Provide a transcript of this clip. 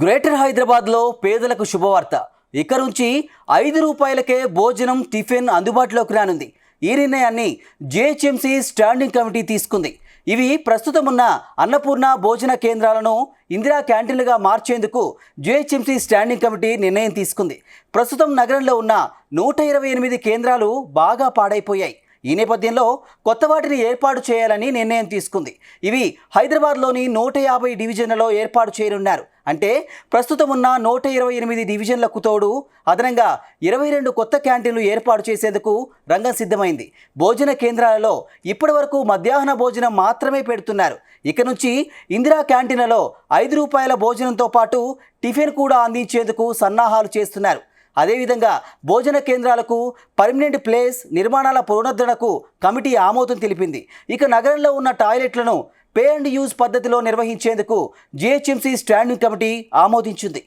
Greater హైదరాబాద్లో పేదలకు శుభవార్త. ఇక నుంచి ₹5కే భోజనం టిఫిన్ అందుబాటులోకి రానుంది. ఈ నిర్ణయాన్ని జిహెచ్ఎంసీ స్టాండింగ్ కమిటీ తీసుకుంది. ఇవి ప్రస్తుతం ఉన్న అన్నపూర్ణ భోజన కేంద్రాలను ఇందిరా క్యాంటీన్లుగా మార్చేందుకు జిహెచ్ఎంసీ స్టాండింగ్ కమిటీ నిర్ణయం తీసుకుంది. ప్రస్తుతం నగరంలో ఉన్న 128 కేంద్రాలు బాగా పాడైపోయాయి. ఈ నేపథ్యంలో కొత్త వాటిని ఏర్పాటు చేయాలని నిర్ణయం తీసుకుంది. ఇవి హైదరాబాద్లోని 150 డివిజన్లలో ఏర్పాటు చేయనున్నారు. అంటే ప్రస్తుతం ఉన్న 128 డివిజన్లకు తోడు అదనంగా 22 కొత్త క్యాంటీన్లు ఏర్పాటు చేసేందుకు రంగం సిద్ధమైంది. భోజన కేంద్రాలలో ఇప్పటివరకు మధ్యాహ్న భోజనం మాత్రమే పెడుతున్నారు. ఇక నుంచి ఇందిరా క్యాంటీన్లలో ₹5 భోజనంతో పాటు టిఫిన్ కూడా అందించేందుకు సన్నాహాలు చేస్తున్నారు. అదేవిధంగా భోజన కేంద్రాలకు పర్మనెంట్ ప్లేస్ నిర్మాణాల పునరుద్ధరణకు కమిటీ ఆమోదం తెలిపింది. ఇక నగరంలో ఉన్న టాయిలెట్లను పే అండ్ యూజ్ పద్ధతిలో నిర్వహించేందుకు జిహెచ్ఎంసీ స్టాండింగ్ కమిటీ ఆమోదించింది.